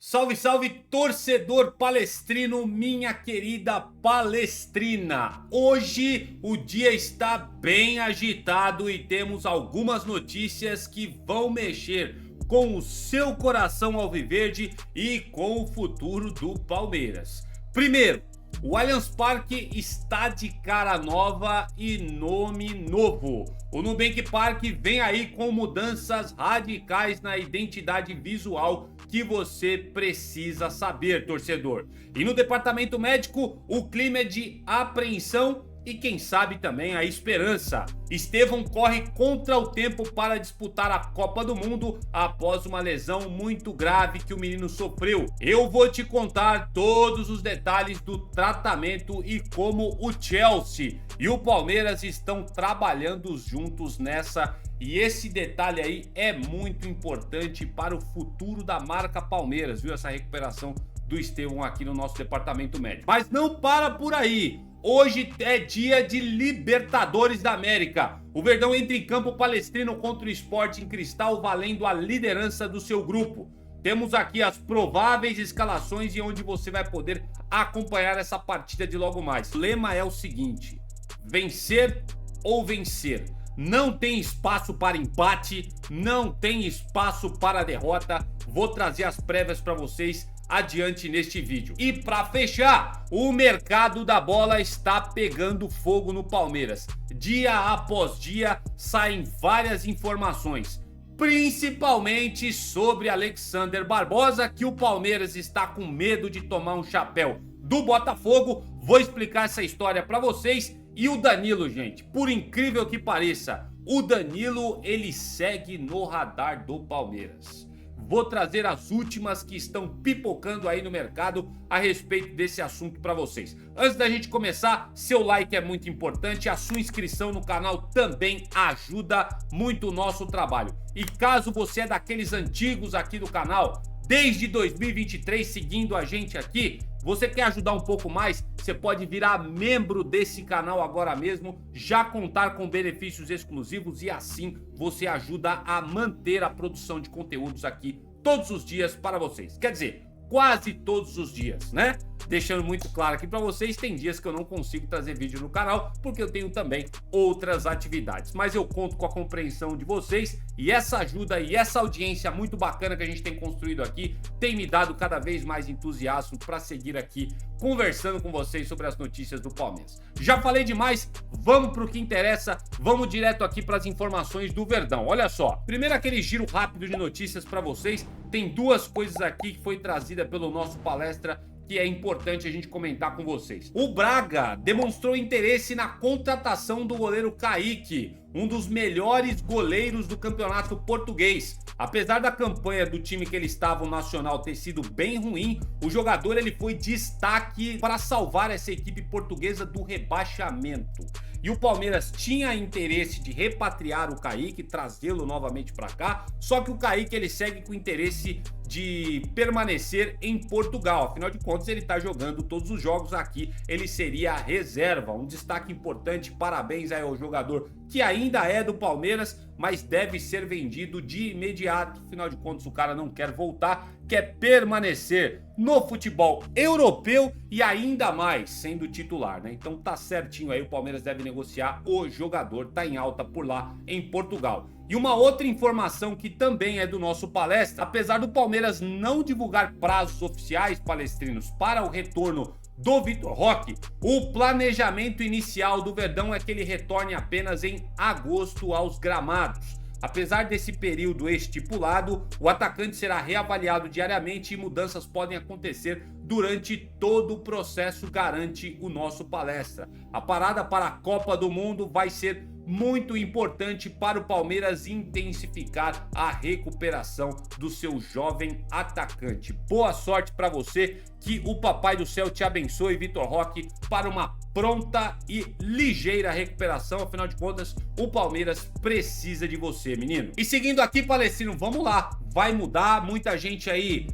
Salve, salve, torcedor palestrino, minha querida palestrina! Hoje o dia está bem agitado e temos algumas notícias que vão mexer com o seu coração alviverde e com o futuro do Palmeiras. Primeiro, o Allianz Parque está de cara nova e nome novo. O Nubank Park vem aí com mudanças radicais na identidade visual que você precisa saber, torcedor. E no departamento médico, o clima é de apreensão e quem sabe também a esperança. Estevão corre contra o tempo para disputar a Copa do Mundo após uma lesão muito grave que o menino sofreu. Eu vou te contar todos os detalhes do tratamento e como o Chelsea e o Palmeiras estão trabalhando juntos nessa. E esse detalhe aí é muito importante para o futuro da marca Palmeiras, viu? Essa recuperação do Estevão aqui no nosso departamento médico. Mas não para por aí. Hoje é dia de Libertadores da América. O Verdão entra em campo palestrino contra o Sporting Cristal, valendo a liderança do seu grupo. Temos aqui as prováveis escalações e onde você vai poder acompanhar essa partida de logo mais. O lema é o seguinte: vencer ou vencer. Não tem espaço para empate, não tem espaço para derrota. Vou trazer as prévias para vocês adiante neste vídeo. E para fechar, o mercado da bola está pegando fogo no Palmeiras. Dia após dia saem várias informações, principalmente sobre Alexander Barbosa, que o Palmeiras está com medo de tomar um chapéu do Botafogo. Vou explicar essa história para vocês. E o Danilo, gente, por incrível que pareça, o Danilo ele segue no radar do Palmeiras. Vou trazer as últimas que estão pipocando aí no mercado a respeito desse assunto para vocês. Antes da gente começar, seu like é muito importante, a sua inscrição no canal também ajuda muito o nosso trabalho. E caso você é daqueles antigos aqui do canal, desde 2023 seguindo a gente aqui, você quer ajudar um pouco mais? Você pode virar membro desse canal agora mesmo, já contar com benefícios exclusivos e assim você ajuda a manter a produção de conteúdos aqui todos os dias para vocês. Quer dizer, quase todos os dias, né? Deixando muito claro aqui para vocês, tem dias que eu não consigo trazer vídeo no canal, porque eu tenho também outras atividades. Mas eu conto com a compreensão de vocês e essa ajuda e essa audiência muito bacana que a gente tem construído aqui tem me dado cada vez mais entusiasmo para seguir aqui conversando com vocês sobre as notícias do Palmeiras. Já falei demais, vamos para o que interessa, vamos direto aqui para as informações do Verdão. Olha só, primeiro aquele giro rápido de notícias para vocês, tem duas coisas aqui que foi trazida pelo nosso palestra que é importante a gente comentar com vocês. O Braga demonstrou interesse na contratação do goleiro Kaique, um dos melhores goleiros do campeonato português. Apesar da campanha do time que ele estava, o Nacional, ter sido bem ruim, o jogador ele foi destaque para salvar essa equipe portuguesa do rebaixamento. E o Palmeiras tinha interesse de repatriar o Kaique, trazê-lo novamente para cá, só que o Kaique ele segue com interesse de permanecer em Portugal, afinal de contas ele está jogando todos os jogos aqui, ele seria a reserva, um destaque importante, parabéns aí ao jogador que ainda é do Palmeiras, mas deve ser vendido de imediato, afinal de contas o cara não quer voltar, quer permanecer no futebol europeu e ainda mais sendo titular, né? Então tá certinho aí, o Palmeiras deve negociar o jogador, tá em alta por lá em Portugal. E uma outra informação que também é do nosso palestra, apesar do Palmeiras não divulgar prazos oficiais palestrinos para o retorno do Vitor Roque, o planejamento inicial do Verdão é que ele retorne apenas em agosto aos gramados. Apesar desse período estipulado, o atacante será reavaliado diariamente e mudanças podem acontecer durante todo o processo, garante o nosso palestra. A parada para a Copa do Mundo vai ser muito importante para o Palmeiras intensificar a recuperação do seu jovem atacante. Boa sorte para você, que o Papai do Céu te abençoe, Vitor Roque, para uma pronta e ligeira recuperação. Afinal de contas, o Palmeiras precisa de você, menino. E seguindo aqui, Palestrino, vamos lá. Vai mudar, muita gente aí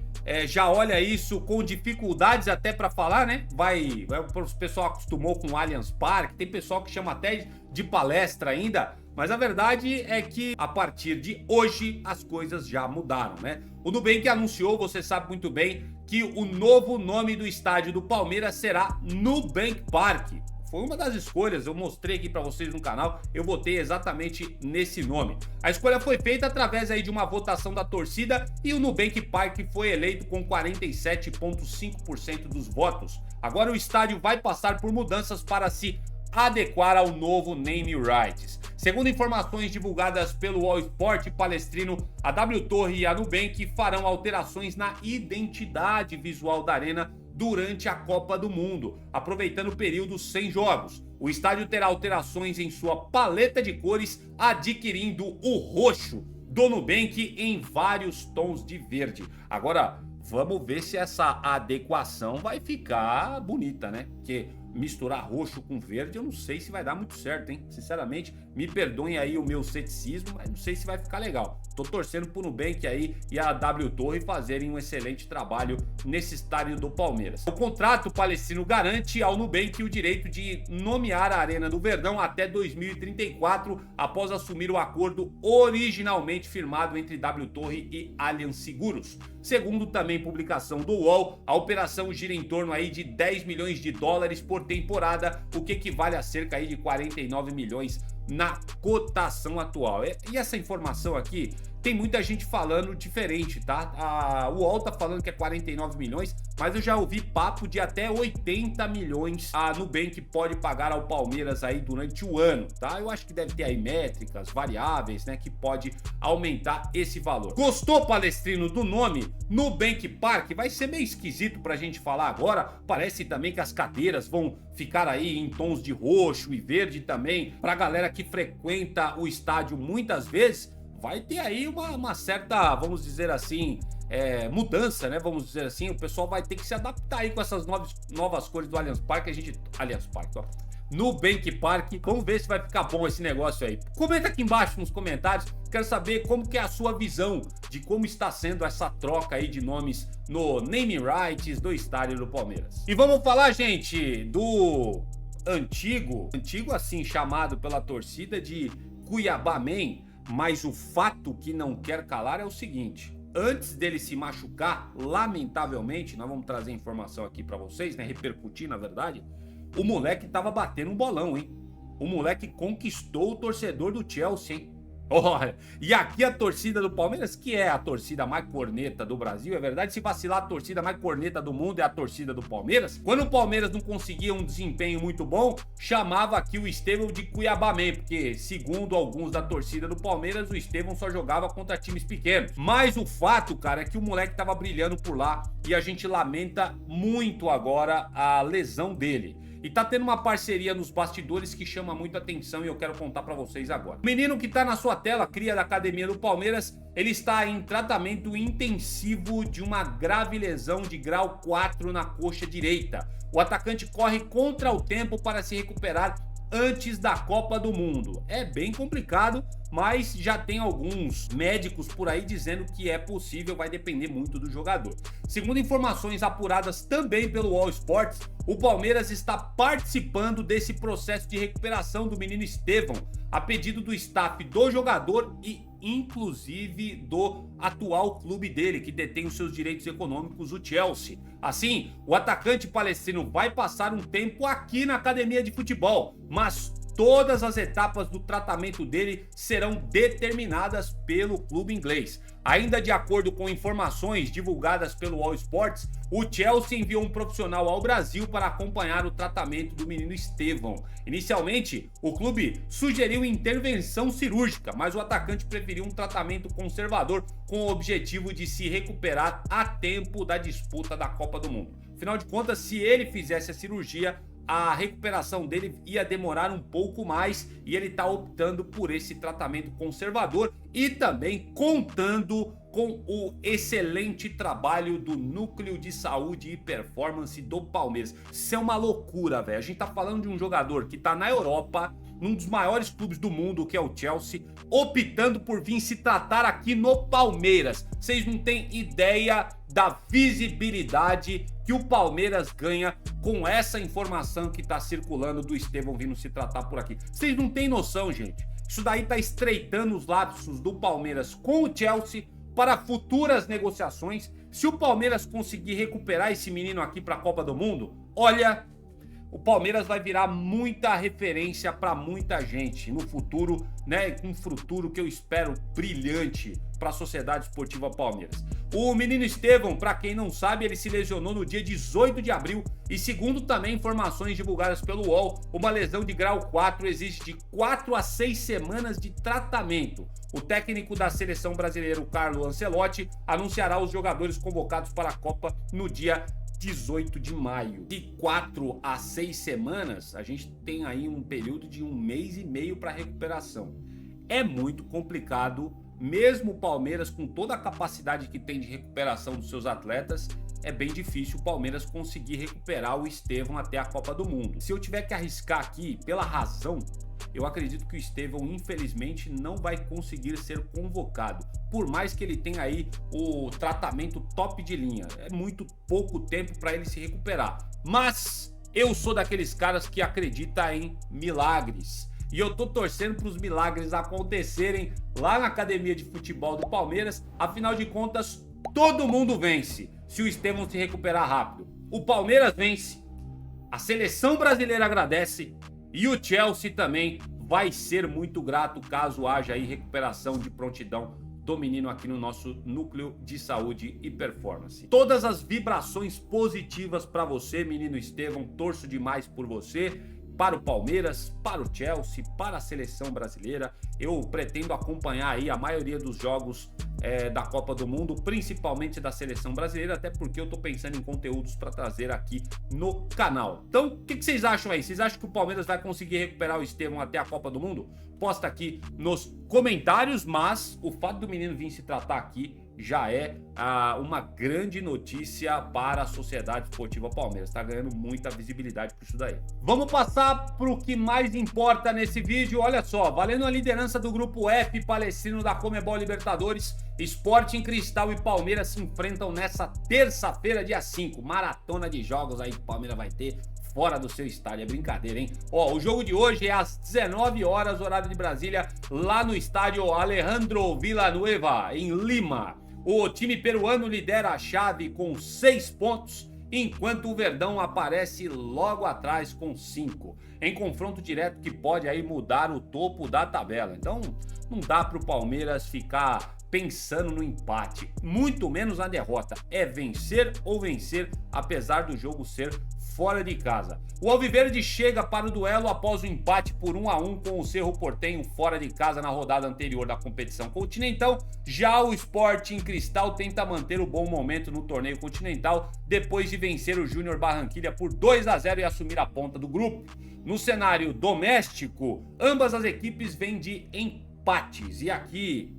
já olha isso com dificuldades até para falar, né? O pessoal acostumou com o Allianz Parque, tem pessoal que chama até de palestra ainda, Mas a verdade é que a partir de hoje as coisas já mudaram, né? O Nubank anunciou, você sabe muito bem, que o novo nome do estádio do Palmeiras será Nubank Park. Foi uma das escolhas, eu mostrei aqui para vocês no canal, eu votei exatamente nesse nome. A escolha foi feita através aí de uma votação da torcida e o Nubank Park foi eleito com 47,5% dos votos. Agora o estádio vai passar por mudanças para se adequar ao novo name rights. Segundo informações divulgadas pelo All Sport Palestrino, a W Torre e a Nubank farão alterações na identidade visual da arena durante a Copa do Mundo, aproveitando o período sem jogos. O estádio terá alterações em sua paleta de cores, adquirindo o roxo do Nubank em vários tons de verde. Agora, vamos ver se essa adequação vai ficar bonita, né? Porque misturar roxo com verde eu não sei se vai dar muito certo, hein? Sinceramente, me perdoem aí o meu ceticismo, mas não sei se vai ficar legal. Tô torcendo pro Nubank aí e a W Torre fazerem um excelente trabalho nesse estádio do Palmeiras. O contrato palestino garante ao Nubank o direito de nomear a Arena do Verdão até 2034, após assumir o acordo originalmente firmado entre W Torre e Allianz Seguros. Segundo também publicação do UOL, a operação gira em torno aí de 10 milhões de dólares por temporada, o que equivale a cerca aí de 49 milhões na cotação atual. E essa informação aqui, tem muita gente falando diferente, tá? O UOL tá falando que é 49 milhões, mas eu já ouvi papo de até 80 milhões a Nubank pode pagar ao Palmeiras aí durante o ano, tá? Eu acho que deve ter aí métricas, variáveis, né, que pode aumentar esse valor. Gostou, Palestrino, do nome Nubank Park? Vai ser meio esquisito pra gente falar agora. Parece também que as cadeiras vão ficar aí em tons de roxo e verde também, pra galera que frequenta o estádio muitas vezes. Vai ter aí uma certa, vamos dizer assim, mudança, né? Vamos dizer assim, o pessoal vai ter que se adaptar aí com essas novas cores do Allianz Parque. Allianz Parque, ó. Nubank Park. Vamos ver se vai ficar bom esse negócio aí. Comenta aqui embaixo nos comentários. Quero saber como que é a sua visão de como está sendo essa troca aí de nomes no name rights do estádio do Palmeiras. E vamos falar, gente, do antigo assim chamado pela torcida de Cuiabá Man. Mas o fato que não quer calar é o seguinte: antes dele se machucar, lamentavelmente, nós vamos trazer informação aqui pra vocês, né, repercutir na verdade, o moleque tava batendo um bolão, hein? O moleque conquistou o torcedor do Chelsea, hein? Olha, e aqui a torcida do Palmeiras, que é a torcida mais corneta do Brasil, é verdade, se vacilar a torcida mais corneta do mundo é a torcida do Palmeiras. Quando o Palmeiras não conseguia um desempenho muito bom, chamava aqui o Estevão de Cuiabá Man, porque segundo alguns da torcida do Palmeiras, o Estevão só jogava contra times pequenos. Mas o fato, cara, é que o moleque tava brilhando por lá e a gente lamenta muito agora a lesão dele. E tá tendo uma parceria nos bastidores que chama muita atenção e eu quero contar pra vocês agora. O menino que tá na sua tela, cria da academia do Palmeiras, ele está em tratamento intensivo de uma grave lesão de grau 4 na coxa direita. O atacante corre contra o tempo para se recuperar antes da Copa do Mundo. É bem complicado, mas já tem alguns médicos por aí dizendo que é possível, vai depender muito do jogador. Segundo informações apuradas também pelo All Sports, o Palmeiras está participando desse processo de recuperação do menino Estevão, a pedido do staff do jogador e inclusive do atual clube dele, que detém os seus direitos econômicos, o Chelsea. Assim, o atacante palestino vai passar um tempo aqui na academia de futebol, mas todas as etapas do tratamento dele serão determinadas pelo clube inglês. Ainda de acordo com informações divulgadas pelo All Sports, o Chelsea enviou um profissional ao Brasil para acompanhar o tratamento do menino Estevão. Inicialmente, o clube sugeriu intervenção cirúrgica, mas o atacante preferiu um tratamento conservador com o objetivo de se recuperar a tempo da disputa da Copa do Mundo. Afinal de contas, se ele fizesse a cirurgia, a recuperação dele ia demorar um pouco mais e ele está optando por esse tratamento conservador e também contando com o excelente trabalho do Núcleo de Saúde e Performance do Palmeiras. Isso é uma loucura, velho. A gente tá falando de um jogador que tá na Europa, num dos maiores clubes do mundo, que é o Chelsea, optando por vir se tratar aqui no Palmeiras. Vocês não têm ideia da visibilidade que o Palmeiras ganha com essa informação que tá circulando do Estevão vindo se tratar por aqui. Vocês não têm noção, gente. Isso daí está estreitando os laços do Palmeiras com o Chelsea para futuras negociações. Se o Palmeiras conseguir recuperar esse menino aqui para a Copa do Mundo, olha, o Palmeiras vai virar muita referência para muita gente no futuro, né? Um futuro que eu espero brilhante para a Sociedade Esportiva Palmeiras. O menino Estevão, para quem não sabe, ele se lesionou no dia 18 de abril e, segundo também informações divulgadas pelo UOL, uma lesão de grau 4 exige de 4 a 6 semanas de tratamento. O técnico da seleção brasileira, o Carlo Ancelotti, anunciará os jogadores convocados para a Copa no dia 18 de maio. De 4 a 6 semanas, a gente tem aí um período de 1 mês e meio para recuperação. É muito complicado, mesmo o Palmeiras com toda a capacidade que tem de recuperação dos seus atletas, é bem difícil o Palmeiras conseguir recuperar o Estevão até a Copa do Mundo. Se eu tiver que arriscar aqui, pela razão, eu acredito que o Estevão, infelizmente, não vai conseguir ser convocado. Por mais que ele tenha aí o tratamento top de linha. É muito pouco tempo para ele se recuperar. Mas eu sou daqueles caras que acreditam em milagres. E eu tô torcendo para os milagres acontecerem lá na academia de futebol do Palmeiras. Afinal de contas, todo mundo vence se o Estevão se recuperar rápido. O Palmeiras vence, a seleção brasileira agradece e o Chelsea também vai ser muito grato caso haja aí recuperação de prontidão do menino aqui no nosso núcleo de saúde e performance. Todas as vibrações positivas para você, menino Estevão. Torço demais por você, para o Palmeiras, para o Chelsea, para a seleção brasileira. Eu pretendo acompanhar aí a maioria dos jogos da Copa do Mundo, principalmente da seleção brasileira, até porque eu tô pensando em conteúdos para trazer aqui no canal. Então, o que vocês acham aí? Vocês acham que o Palmeiras vai conseguir recuperar o Estevão até a Copa do Mundo? Posta aqui nos comentários, mas o fato do menino vir se tratar aqui já é uma grande notícia para a Sociedade Esportiva Palmeiras. Tá ganhando muita visibilidade por isso daí. Vamos passar para o que mais importa nesse vídeo. Olha só, valendo a liderança do grupo F palestrino da Conmebol Libertadores, Sporting Cristal e Palmeiras se enfrentam nessa terça-feira, dia 5. Maratona de jogos aí que o Palmeiras vai ter fora do seu estádio. É brincadeira, hein? Ó, o jogo de hoje é às 19 horas, horário de Brasília, lá no estádio Alejandro Villanueva, em Lima. O time peruano lidera a chave com 6 pontos, enquanto o Verdão aparece logo atrás com 5, em confronto direto que pode aí mudar o topo da tabela. Então não dá para o Palmeiras ficar pensando no empate, muito menos na derrota. É vencer ou vencer, apesar do jogo ser fora de casa. O Alviverde chega para o duelo após o empate por 1-1 com o Cerro Porteño fora de casa na rodada anterior da competição continental. Já o Sporting Cristal tenta manter o bom momento no torneio continental depois de vencer o Júnior Barranquilla por 2-0 e assumir a ponta do grupo. No cenário doméstico, ambas as equipes vêm de empates. E aqui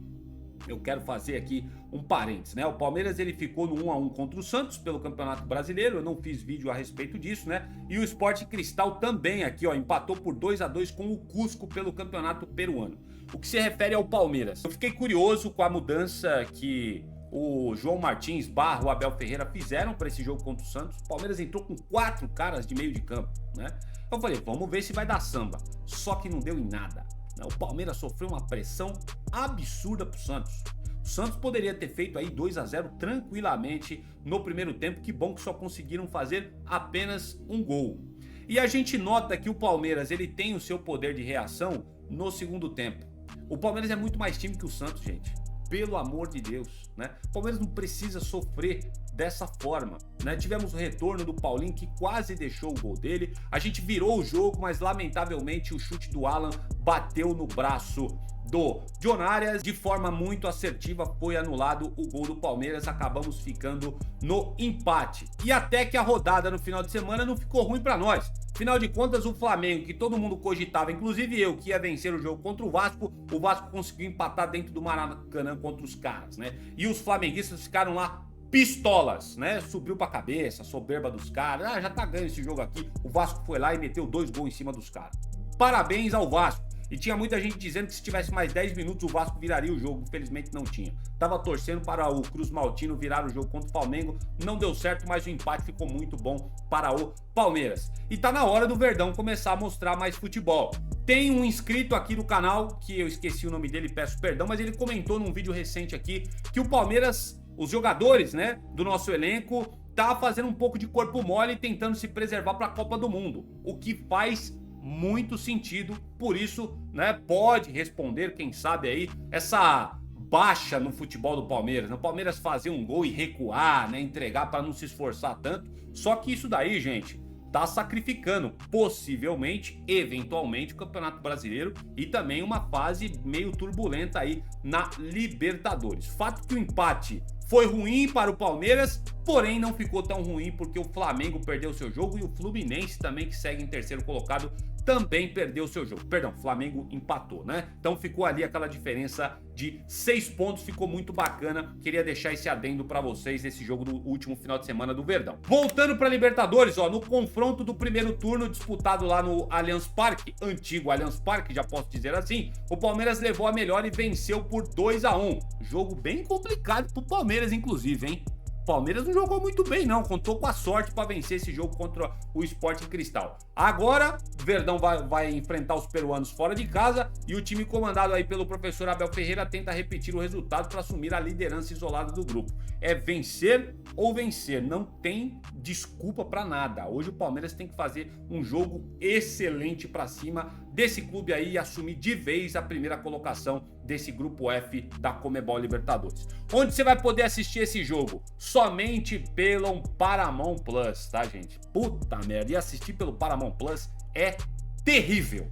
eu quero fazer aqui um parênteses, né? O Palmeiras ele ficou no 1-1 contra o Santos pelo Campeonato Brasileiro, eu não fiz vídeo a respeito disso, né? E o Sporting Cristal também aqui, ó, empatou por 2-2 com o Cusco pelo Campeonato Peruano. O que se refere ao Palmeiras, eu fiquei curioso com a mudança que o João Martins / o Abel Ferreira fizeram para esse jogo contra o Santos. O Palmeiras entrou com 4 caras de meio de campo, né? Eu falei, vamos ver se vai dar samba. Só que não deu em nada. O Palmeiras sofreu uma pressão absurda pro Santos. O Santos poderia ter feito aí 2-0 tranquilamente no primeiro tempo. Que bom que só conseguiram fazer apenas um gol. E a gente nota que o Palmeiras ele tem o seu poder de reação no segundo tempo. O Palmeiras é muito mais time que o Santos, gente. Pelo amor de Deus, né? O Palmeiras não precisa sofrer dessa forma, né? Tivemos o retorno do Paulinho que quase deixou o gol dele. A gente virou o jogo, mas lamentavelmente o chute do Alan bateu no braço do John Arias de forma muito assertiva, foi anulado o gol do Palmeiras, acabamos ficando no empate. E até que a rodada no final de semana não ficou ruim para nós. Afinal de contas, o Flamengo, que todo mundo cogitava, inclusive eu, que ia vencer o jogo contra o Vasco conseguiu empatar dentro do Maracanã contra os caras, né? E os flamenguistas ficaram lá pistolas, né? Subiu pra cabeça, soberba dos caras. Já tá ganho esse jogo aqui. O Vasco foi lá e meteu 2 gols em cima dos caras. Parabéns ao Vasco. E tinha muita gente dizendo que se tivesse mais 10 minutos o Vasco viraria o jogo. Infelizmente não tinha. Tava torcendo para o Cruz Maltino virar o jogo contra o Flamengo. Não deu certo, mas o empate ficou muito bom para o Palmeiras. E tá na hora do Verdão começar a mostrar mais futebol. Tem um inscrito aqui do canal, que eu esqueci o nome dele, peço perdão, mas ele comentou num vídeo recente aqui que o Palmeiras, os jogadores, né, do nosso elenco, tá fazendo um pouco de corpo mole e tentando se preservar para a Copa do Mundo, o que faz muito sentido. Por isso, né, pode responder, quem sabe aí, essa baixa no futebol do Palmeiras. O Palmeiras fazer um gol e recuar, né, entregar para não se esforçar tanto. Só que isso daí, gente, tá sacrificando possivelmente, eventualmente, o Campeonato Brasileiro e também uma fase meio turbulenta aí na Libertadores. Fato que o empate foi ruim para o Palmeiras, porém não ficou tão ruim porque o Flamengo perdeu seu jogo e o Fluminense também, que segue em terceiro colocado, também perdeu seu jogo. Perdão, o Flamengo empatou, né? Então ficou ali aquela diferença de 6 pontos, ficou muito bacana. Queria deixar esse adendo para vocês nesse jogo do último final de semana do Verdão. Voltando para Libertadores, ó, no confronto do primeiro turno disputado lá no Allianz Parque, antigo Allianz Parque, já posso dizer assim, o Palmeiras levou a melhor e venceu por 2-1. Jogo bem complicado pro Palmeiras, inclusive, hein? Palmeiras não jogou muito bem não, contou com a sorte para vencer esse jogo contra o Sporting Cristal. Agora, o Verdão vai enfrentar os peruanos fora de casa e o time comandado aí pelo professor Abel Ferreira tenta repetir o resultado para assumir a liderança isolada do grupo. É vencer ou vencer, não tem desculpa para nada. Hoje o Palmeiras tem que fazer um jogo excelente para cima desse clube aí e assumir de vez a primeira colocação desse grupo F da Conmebol Libertadores. Onde você vai poder assistir esse jogo? Somente pelo Paramount Plus, tá, gente? Puta merda, e assistir pelo Paramount Plus é terrível.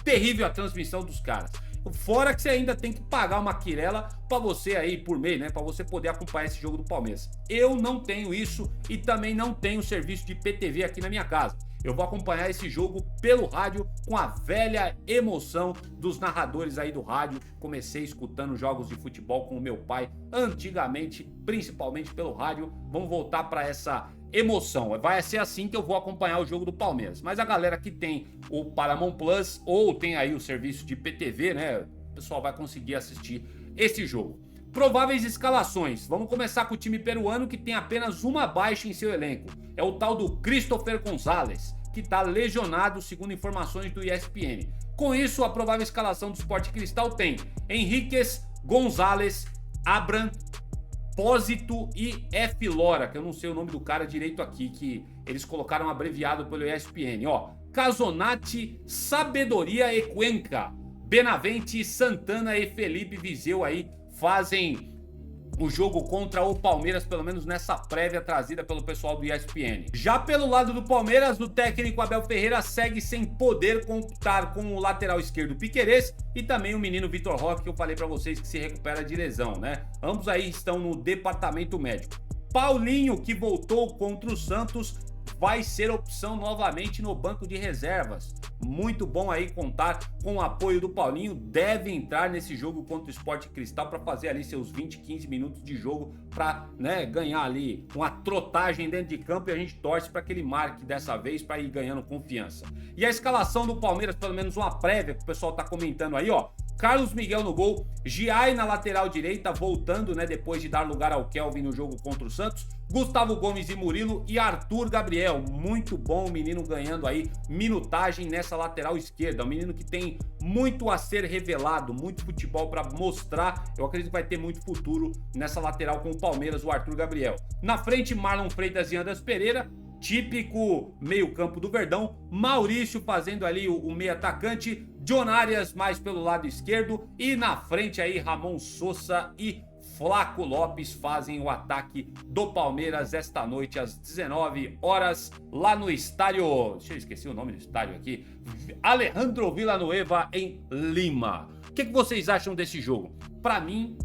Terrível a transmissão dos caras. Fora que você ainda tem que pagar uma quirela pra você aí por mês, né? Pra você poder acompanhar esse jogo do Palmeiras. Eu não tenho isso e também não tenho serviço de PTV aqui na minha casa. Eu vou acompanhar esse jogo pelo rádio com a velha emoção dos narradores aí do rádio. Comecei escutando jogos de futebol com o meu pai antigamente, principalmente pelo rádio. Vamos voltar para essa emoção. Vai ser assim que eu vou acompanhar o jogo do Palmeiras. Mas a galera que tem o Paramount Plus ou tem aí o serviço de PTV, né? O pessoal vai conseguir assistir esse jogo. Prováveis escalações. Vamos começar com o time peruano que tem apenas uma baixa em seu elenco. É o tal do Christopher Gonzalez, que está lesionado, segundo informações do ESPN. Com isso, a provável escalação do Sport Cristal tem Henriques, Gonzalez, Abram, Pósito e F. Lora, que eu não sei o nome do cara direito aqui, que eles colocaram abreviado pelo ESPN. Ó, Casonati, Sabedoria e Cuenca, Benavente, Santana e Felipe Viseu aí fazem o jogo contra o Palmeiras, pelo menos nessa prévia trazida pelo pessoal do ESPN. Já pelo lado do Palmeiras, o técnico Abel Ferreira segue sem poder contar com o lateral esquerdo Piquerez e também o menino Vitor Roque, que eu falei pra vocês que se recupera de lesão, né? Ambos aí estão no departamento médico. Paulinho, que voltou contra o Santos, vai ser opção novamente no banco de reservas. Muito bom aí contar com o apoio do Paulinho. Deve entrar nesse jogo contra o Sport Cristal para fazer ali seus 20, 15 minutos de jogo para, né, ganhar ali uma trotagem dentro de campo, e a gente torce para que ele marque dessa vez para ir ganhando confiança. E a escalação do Palmeiras, pelo menos uma prévia que o pessoal tá comentando aí, ó. Carlos Miguel no gol, Giai na lateral direita, voltando, né, depois de dar lugar ao Kelvin no jogo contra o Santos, Gustavo Gomes e Murilo e Arthur Gabriel. Muito bom o menino ganhando aí minutagem nessa lateral esquerda, um menino que tem muito a ser revelado, muito futebol para mostrar. Eu acredito que vai ter muito futuro nessa lateral com o Palmeiras, o Arthur Gabriel. Na frente, Marlon Freitas e Andrés Pereira, típico meio-campo do Verdão. Maurício fazendo ali o meio atacante, John Arias mais pelo lado esquerdo e na frente aí Ramon Sousa e Flaco Lopes fazem o ataque do Palmeiras esta noite às 19 horas lá no estádio, deixa eu esquecer o nome do estádio aqui, Alejandro Villanueva em Lima. O que vocês acham desse jogo? Pra mim,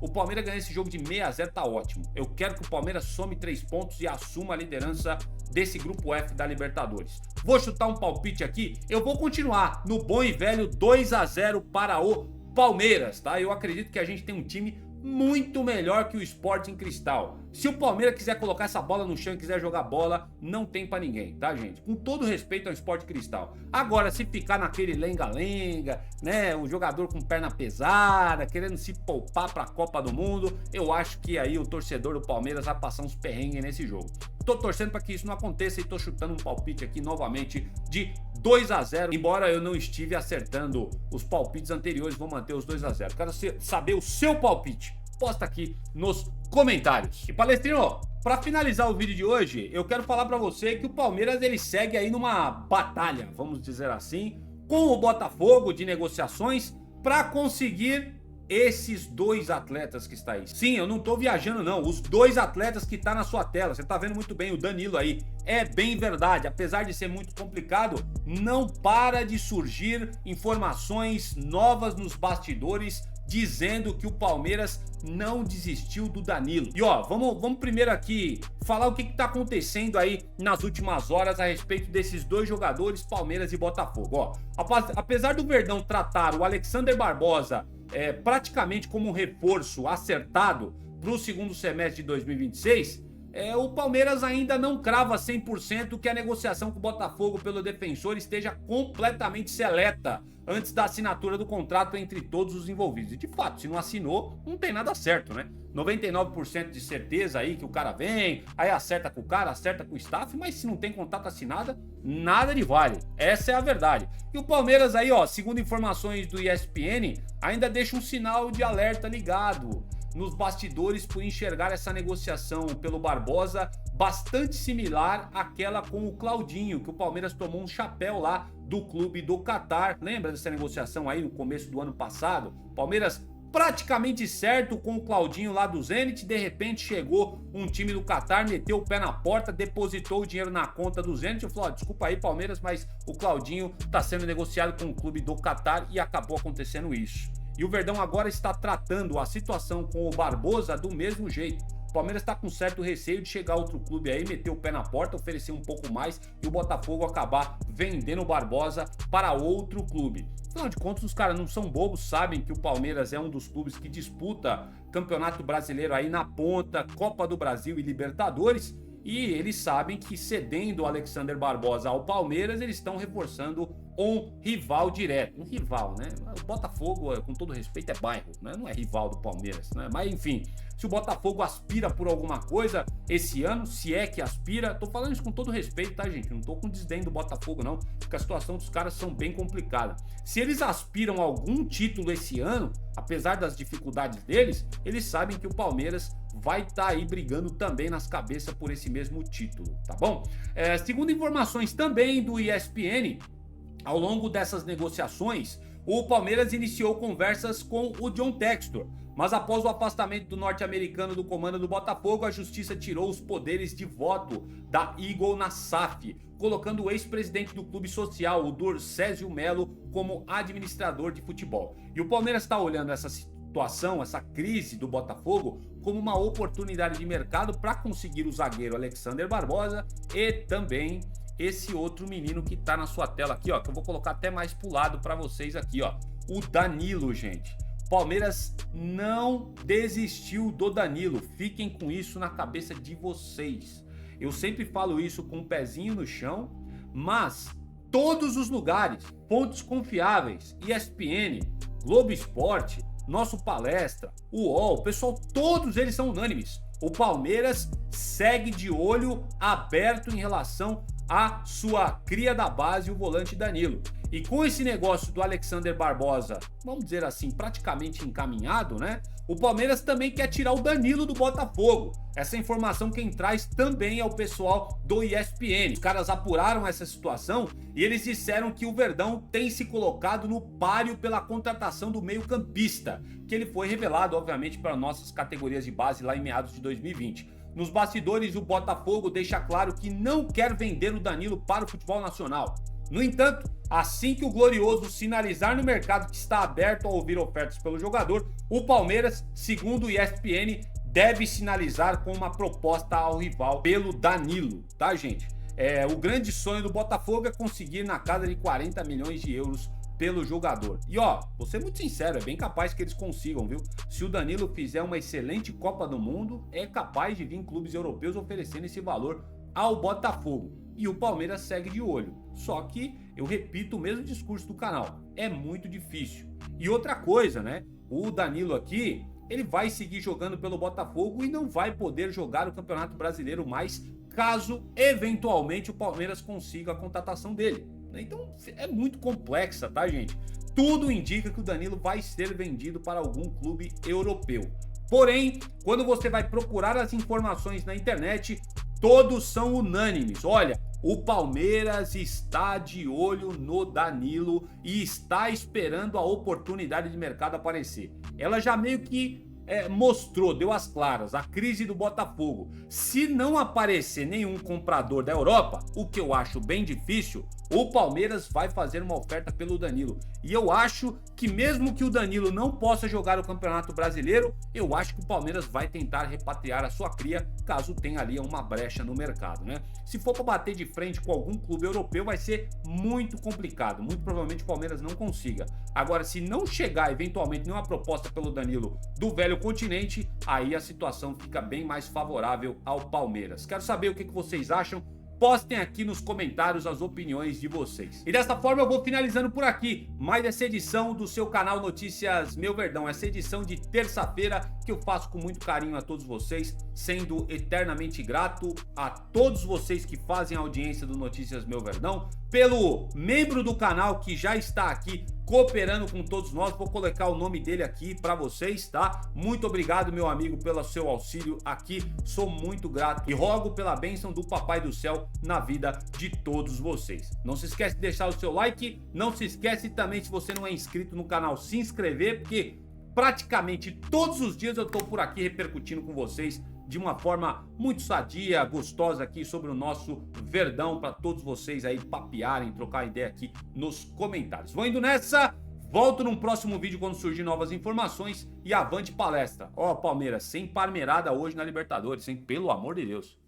o Palmeiras ganhar esse jogo de 6-0 tá ótimo. Eu quero que o Palmeiras some 3 pontos e assuma a liderança desse grupo F da Libertadores. Vou chutar um palpite aqui, eu vou continuar no bom e velho 2-0 para o Palmeiras, tá? Eu acredito que a gente tem um time muito melhor que o Sporting Cristal. Se o Palmeiras quiser colocar essa bola no chão e quiser jogar bola, não tem pra ninguém, tá, gente? Com todo respeito ao Sporting Cristal. Agora, se ficar naquele lenga-lenga, né, o jogador com perna pesada, querendo se poupar pra Copa do Mundo, eu acho que aí o torcedor do Palmeiras vai passar uns perrengues nesse jogo. Tô torcendo para que isso não aconteça e tô chutando um palpite aqui novamente de 2-0, embora eu não estive acertando os palpites anteriores, vou manter os 2-0. Quero saber o seu palpite. Posta aqui nos comentários. E Palestrino, para finalizar o vídeo de hoje, eu quero falar para você que o Palmeiras ele segue aí numa batalha, vamos dizer assim, com o Botafogo de negociações para conseguir esses dois atletas que está aí. Sim, eu não tô viajando não, os dois atletas que tá na sua tela, você tá vendo muito bem o Danilo aí. É bem verdade, apesar de ser muito complicado, não para de surgir informações novas nos bastidores dizendo que o Palmeiras não desistiu do Danilo. E ó, vamos primeiro aqui falar o que tá acontecendo aí nas últimas horas a respeito desses dois jogadores, Palmeiras e Botafogo. Ó, apesar do Verdão tratar o Alexander Barbosa praticamente como um reforço acertado para o segundo semestre de 2026, o Palmeiras ainda não crava 100% que a negociação com o Botafogo pelo defensor esteja completamente seleta antes da assinatura do contrato entre todos os envolvidos. E de fato, se não assinou, não tem nada certo, né? 99% de certeza aí que o cara vem, aí acerta com o cara, acerta com o staff, mas se não tem contrato assinado, nada de vale. Essa é a verdade. E o Palmeiras aí, ó, segundo informações do ESPN, ainda deixa um sinal de alerta ligado nos bastidores por enxergar essa negociação pelo Barbosa bastante similar àquela com o Claudinho, que o Palmeiras tomou um chapéu lá do clube do Catar. Lembra dessa negociação aí no começo do ano passado? Palmeiras praticamente certo com o Claudinho lá do Zenit, de repente chegou um time do Catar, meteu o pé na porta, depositou o dinheiro na conta do Zenit e falou, desculpa aí Palmeiras, mas o Claudinho tá sendo negociado com o clube do Catar e acabou acontecendo isso. E o Verdão agora está tratando a situação com o Barbosa do mesmo jeito. O Palmeiras está com certo receio de chegar outro clube aí, meter o pé na porta, oferecer um pouco mais e o Botafogo acabar vendendo o Barbosa para outro clube. Afinal de contas, os caras não são bobos, sabem que o Palmeiras é um dos clubes que disputa Campeonato Brasileiro aí na ponta, Copa do Brasil e Libertadores. E eles sabem que cedendo o Alexander Barbosa ao Palmeiras, eles estão reforçando um rival direto. Um rival, né? O Botafogo, com todo respeito, é bairro, né? Não é rival do Palmeiras, né? Mas enfim, se o Botafogo aspira por alguma coisa esse ano, se é que aspira, tô falando isso com todo respeito, tá, gente? Não tô com desdém do Botafogo, não, porque a situação dos caras são bem complicada. Se eles aspiram a algum título esse ano, apesar das dificuldades deles, eles sabem que o Palmeiras vai estar aí brigando também nas cabeças por esse mesmo título, tá bom? Segundo informações também do ESPN, ao longo dessas negociações, o Palmeiras iniciou conversas com o John Textor, mas após o afastamento do norte-americano do comando do Botafogo, a justiça tirou os poderes de voto da Eagle na SAF, colocando o ex-presidente do clube social, o Dorcésio Melo, como administrador de futebol. E o Palmeiras está olhando essa situação, essa crise do Botafogo, como uma oportunidade de mercado para conseguir o zagueiro Alexander Barbosa e também esse outro menino que tá na sua tela aqui, ó, que eu vou colocar até mais pro lado para vocês aqui, ó, o Danilo, gente. Palmeiras não desistiu do Danilo, fiquem com isso na cabeça de vocês. Eu sempre falo isso com um pezinho no chão, mas todos os lugares, fontes confiáveis, ESPN, Globo Esporte, Nosso Palestra, UOL, pessoal, todos eles são unânimes. O Palmeiras segue de olho aberto em relação à sua cria da base, o volante Danilo. E com esse negócio do Alexander Barbosa, vamos dizer assim, praticamente encaminhado, né? O Palmeiras também quer tirar o Danilo do Botafogo. Essa informação quem traz também é o pessoal do ESPN. Os caras apuraram essa situação e eles disseram que o Verdão tem se colocado no páreo pela contratação do meio-campista, que ele foi revelado, obviamente, para nossas categorias de base lá em meados de 2020. Nos bastidores, o Botafogo deixa claro que não quer vender o Danilo para o futebol nacional. No entanto, assim que o Glorioso sinalizar no mercado que está aberto a ouvir ofertas pelo jogador, o Palmeiras, segundo o ESPN, deve sinalizar com uma proposta ao rival pelo Danilo, tá, gente? O grande sonho do Botafogo é conseguir na casa de 40 milhões de euros pelo jogador. E ó, vou ser muito sincero, é bem capaz que eles consigam, viu? Se o Danilo fizer uma excelente Copa do Mundo, é capaz de vir clubes europeus oferecendo esse valor ao Botafogo. E o Palmeiras segue de olho. Só que, eu repito o mesmo discurso do canal, é muito difícil. E outra coisa, né? O Danilo aqui, ele vai seguir jogando pelo Botafogo e não vai poder jogar o Campeonato Brasileiro mais caso eventualmente o Palmeiras consiga a contratação dele. Então é muito complexa, tá, gente? Tudo indica que o Danilo vai ser vendido para algum clube europeu. Porém, quando você vai procurar as informações na internet, todos são unânimes. Olha, o Palmeiras está de olho no Danilo e está esperando a oportunidade de mercado aparecer. Ela já meio que mostrou, deu as claras, a crise do Botafogo. Se não aparecer nenhum comprador da Europa, o que eu acho bem difícil, o Palmeiras vai fazer uma oferta pelo Danilo. E eu acho que mesmo que o Danilo não possa jogar o Campeonato Brasileiro, eu acho que o Palmeiras vai tentar repatriar a sua cria, caso tenha ali uma brecha no mercado, né? Se for para bater de frente com algum clube europeu, vai ser muito complicado. Muito provavelmente o Palmeiras não consiga. Agora, se não chegar eventualmente nenhuma proposta pelo Danilo do velho continente, aí a situação fica bem mais favorável ao Palmeiras. Quero saber o que vocês acham. Postem aqui nos comentários as opiniões de vocês. E dessa forma eu vou finalizando por aqui mais essa edição do seu canal Notícias Meu Verdão. Essa edição de terça-feira que eu faço com muito carinho a todos vocês, sendo eternamente grato a todos vocês que fazem a audiência do Notícias Meu Verdão, pelo membro do canal que já está aqui cooperando com todos nós. Vou colocar o nome dele aqui para vocês, tá? Muito obrigado, meu amigo, pelo seu auxílio aqui. Sou muito grato e rogo pela bênção do Papai do Céu na vida de todos vocês. Não se esquece de deixar o seu like. Não se esquece também, se você não é inscrito no canal, se inscrever, porque praticamente todos os dias eu tô por aqui repercutindo com vocês de uma forma muito sadia, gostosa aqui sobre o nosso Verdão, para todos vocês aí papearem, trocar ideia aqui nos comentários. Vou indo nessa, volto num próximo vídeo quando surgir novas informações e avante palestra. Ó, Palmeiras, sem parmeirada hoje na Libertadores, hein? Pelo amor de Deus.